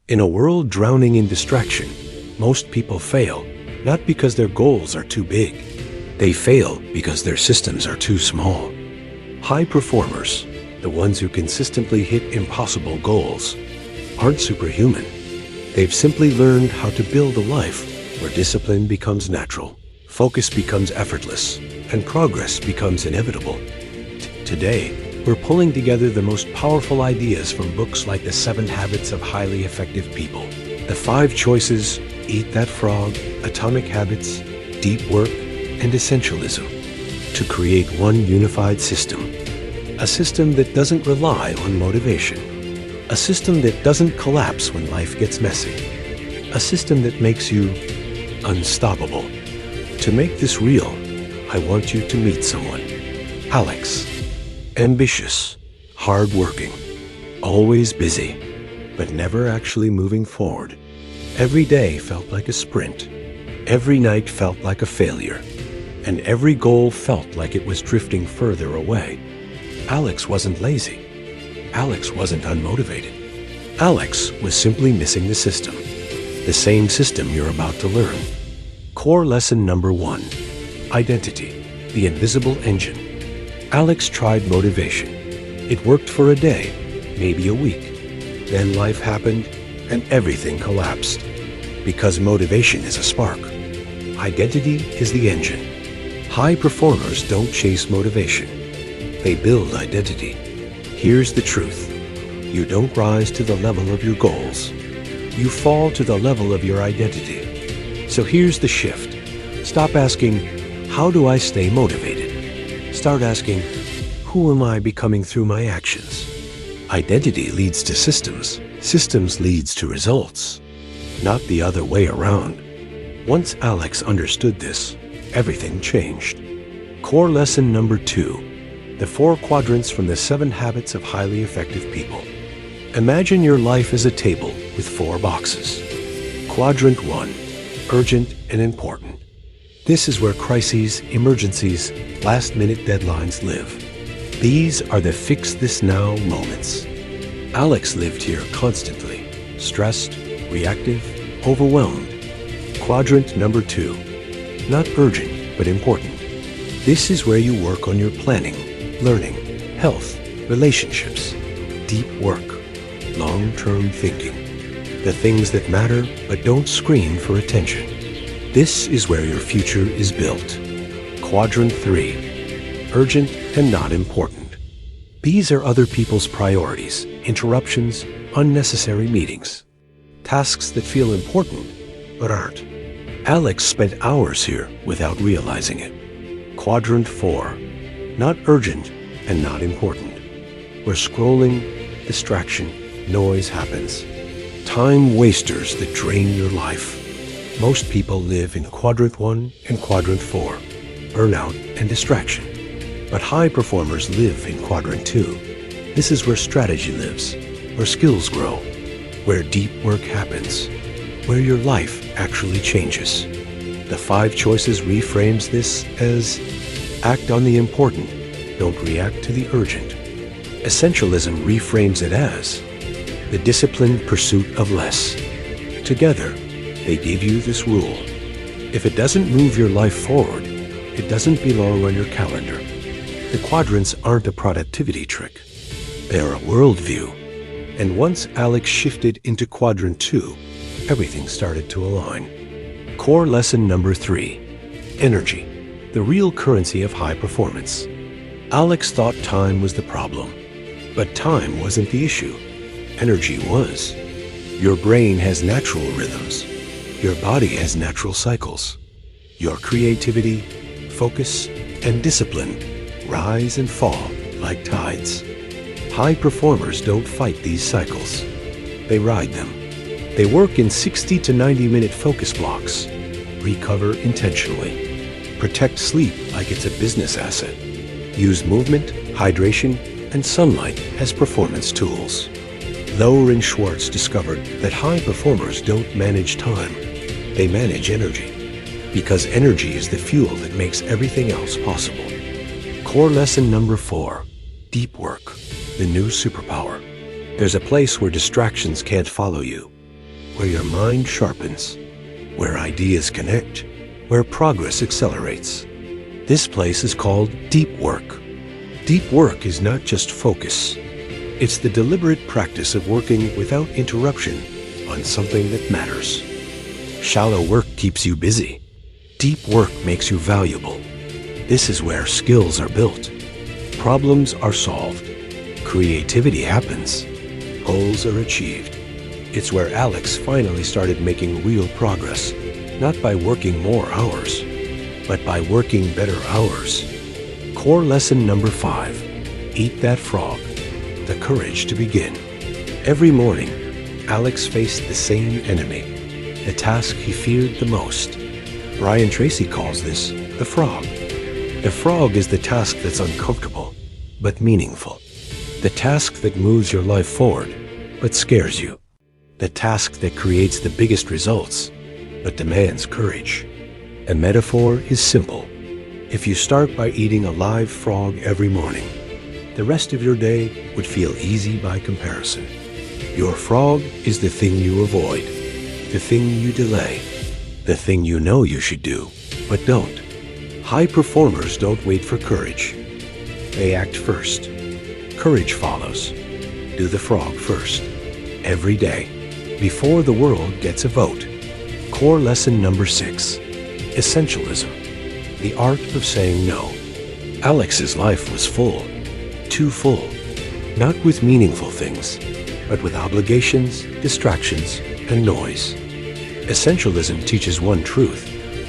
In a world drowning in distraction, most people fail, not because their goals are too big. They fail because their systems are too small. High performers, the ones who consistently hit impossible goals, aren't superhuman. They've simply learned how to build a life where discipline becomes natural, focus becomes effortless, and progress becomes inevitable. Today, we're pulling together the most powerful ideas from books like The 7 Habits of Highly Effective People, The 5 Choices, Eat That Frog, Atomic Habits, Deep Work, and Essentialism, to create one unified system. A system that doesn't rely on motivation. A system that doesn't collapse when life gets messy. A system that makes you unstoppable. To make this real, I want you to meet someone. Alex. Ambitious, hardworking, always busy, but never actually moving forward. Every day felt like a sprint. Every night felt like a failure. And every goal felt like it was drifting further away. Alex wasn't lazy. Alex wasn't unmotivated. Alex was simply missing the system. The same system you're about to learn. Core lesson number 1. Identity, the invisible engine. Alex tried motivation. It worked for a day, maybe a week. Then life happened and everything collapsed. Because motivation is a spark. Identity is the engine. High performers don't chase motivation. They build identity. Here's the truth. You don't rise to the level of your goals. You fall to the level of your identity. So here's the shift. Stop asking, how do I stay motivated? Start asking, who am I becoming through my actions? Identity leads to systems. Systems leads to results. Not the other way around. Once Alex understood this, everything changed. Core lesson number 2. The 4 quadrants from the 7 Habits of Highly Effective People. Imagine your life as a table with 4 boxes. Quadrant 1, urgent and important. This is where crises, emergencies, last-minute deadlines live. These are the fix-this-now moments. Alex lived here constantly, stressed, reactive, overwhelmed. Quadrant number 2, not urgent, but important. This is where you work on your planning, learning, health, relationships, deep work, long-term thinking, the things that matter but don't scream for attention. This is where your future is built. Quadrant 3, urgent and not important. These are other people's priorities, interruptions, unnecessary meetings, tasks that feel important but aren't. Alex spent hours here without realizing it. Quadrant 4, not urgent and not important. Where scrolling, distraction, noise happens. Time wasters that drain your life. Most people live in Quadrant 1 and Quadrant 4, burnout and distraction. But high performers live in Quadrant 2. This is where strategy lives, where skills grow, where deep work happens, where your life actually changes. The 5 choices reframes this as act on the important, don't react to the urgent. Essentialism reframes it as the disciplined pursuit of less. Together, they give you this rule. If it doesn't move your life forward, it doesn't belong on your calendar. The quadrants aren't a productivity trick. They're a worldview. And once Alex shifted into Quadrant 2, everything started to align. Core lesson number 3, energy, the real currency of high performance. Alex thought time was the problem, but time wasn't the issue. Energy was. Your brain has natural rhythms. Your body has natural cycles. Your creativity, focus, and discipline rise and fall like tides. High performers don't fight these cycles. They ride them. They work in 60 to 90-minute focus blocks. Recover intentionally. Protect sleep like it's a business asset. Use movement, hydration, and sunlight as performance tools. Lower and Schwartz discovered that high performers don't manage time. They manage energy. Because energy is the fuel that makes everything else possible. Core lesson number 4, deep work, the new superpower. There's a place where distractions can't follow you. where your mind sharpens, where ideas connect, where progress accelerates. This place is called deep work. Deep work is not just focus. It's the deliberate practice of working without interruption on something that matters. Shallow work keeps you busy. Deep work makes you valuable. This is where skills are built. Problems are solved. Creativity happens. Goals are achieved. It's where Alex finally started making real progress, not by working more hours, but by working better hours. Core lesson number 5, eat that frog. The courage to begin. Every morning, Alex faced the same enemy, the task he feared the most. Brian Tracy calls this the frog. The frog is the task that's uncomfortable, but meaningful. The task that moves your life forward, but scares you. The task that creates the biggest results, but demands courage. A metaphor is simple. If you start by eating a live frog every morning, the rest of your day would feel easy by comparison. Your frog is the thing you avoid, the thing you delay, the thing you know you should do, but don't. High performers don't wait for courage. They act first. Courage follows. Do the frog first. Every day, before the world gets a vote. Core lesson number 6, Essentialism, the art of saying no. Alex's life was full. Too full, not with meaningful things, but with obligations, distractions, and noise. Essentialism teaches one truth.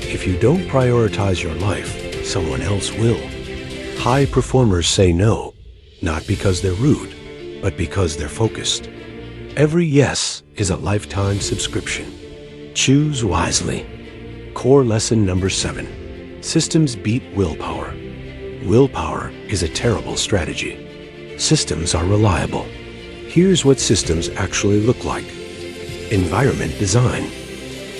If you don't prioritize your life, someone else will. High performers say no, not because they're rude, but because they're focused. Every yes is a lifetime subscription. Choose wisely. Core lesson number 7, systems beat willpower. Willpower is a terrible strategy. Systems are reliable. Here's what systems actually look like. Environment design.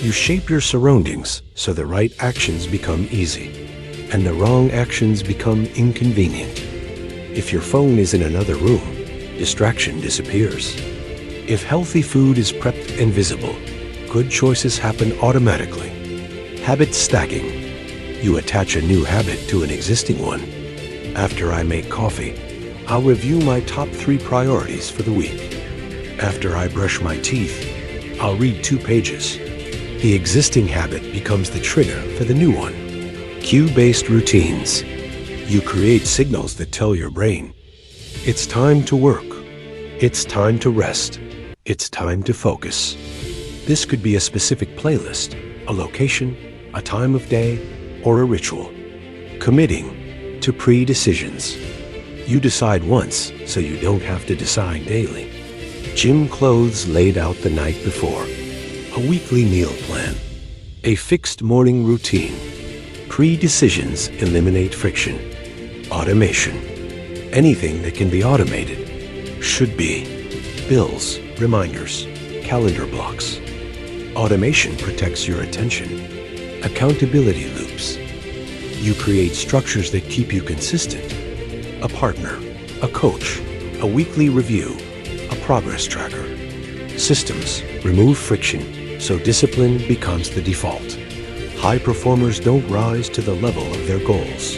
You shape your surroundings so the right actions become easy, and the wrong actions become inconvenient. If your phone is in another room, distraction disappears. If healthy food is prepped and visible, good choices happen automatically. Habit stacking. You attach a new habit to an existing one. After I make coffee, I'll review my top 3 priorities for the week. After I brush my teeth, I'll read 2 pages. The existing habit becomes the trigger for the new one. Cue-based routines. You create signals that tell your brain, it's time to work. It's time to rest. It's time to focus. This could be a specific playlist, a location, a time of day, or a ritual. Committing to pre-decisions. You decide once, so you don't have to decide daily. Gym clothes laid out the night before. A weekly meal plan. A fixed morning routine. Pre-decisions eliminate friction. Automation. Anything that can be automated should be. Bills, reminders, calendar blocks. Automation protects your attention. Accountability loops. You create structures that keep you consistent. A partner, a coach, a weekly review, a progress tracker. Systems remove friction so discipline becomes the default. High performers don't rise to the level of their goals.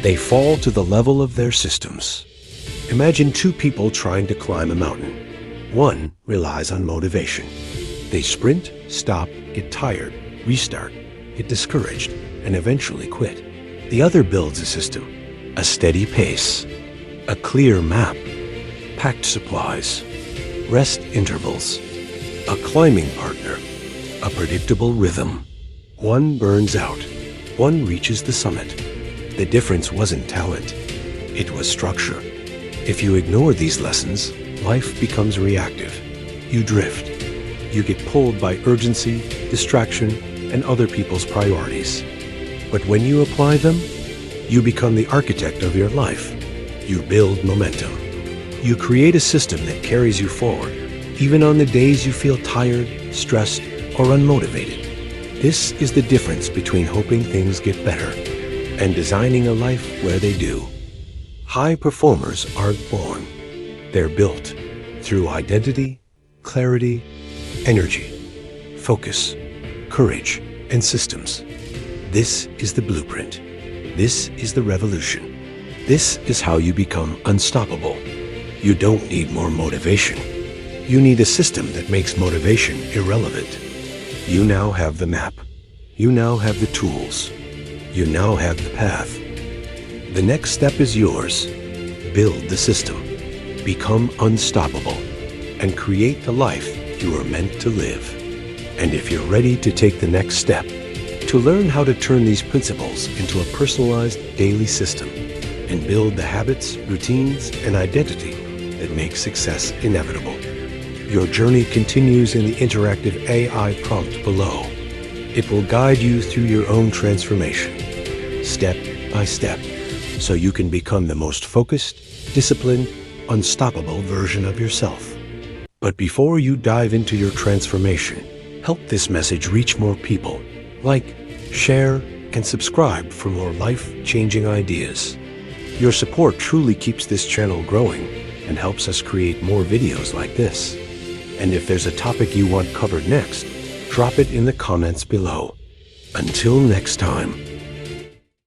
They fall to the level of their systems. Imagine 2 people trying to climb a mountain. One relies on motivation. They sprint, stop, get tired, restart, get discouraged, and eventually quit. The other builds a system, a steady pace, a clear map, packed supplies, rest intervals, a climbing partner, a predictable rhythm. One burns out, one reaches the summit. The difference wasn't talent, it was structure. If you ignore these lessons, life becomes reactive. You drift. You get pulled by urgency, distraction, and other people's priorities. But when you apply them, you become the architect of your life. You build momentum. You create a system that carries you forward, even on the days you feel tired, stressed, or unmotivated. This is the difference between hoping things get better and designing a life where they do. High performers aren't born. They're built through identity, clarity, energy, focus, courage, and systems. This is the blueprint. This is the revolution. This is how you become unstoppable. You don't need more motivation. You need a system that makes motivation irrelevant. You now have the map. You now have the tools. You now have the path. The next step is yours. Build the system. Become unstoppable. And create the life you are meant to live. And if you're ready to take the next step, to learn how to turn these principles into a personalized daily system and build the habits, routines, and identity that make success inevitable. Your journey continues in the interactive AI prompt below. It will guide you through your own transformation, step by step, so you can become the most focused, disciplined, unstoppable version of yourself. But before you dive into your transformation, help this message reach more people. Like, share, and subscribe for more life-changing ideas. Your support truly keeps this channel growing and helps us create more videos like this. And if there's a topic you want covered next, drop it in the comments below. Until next time.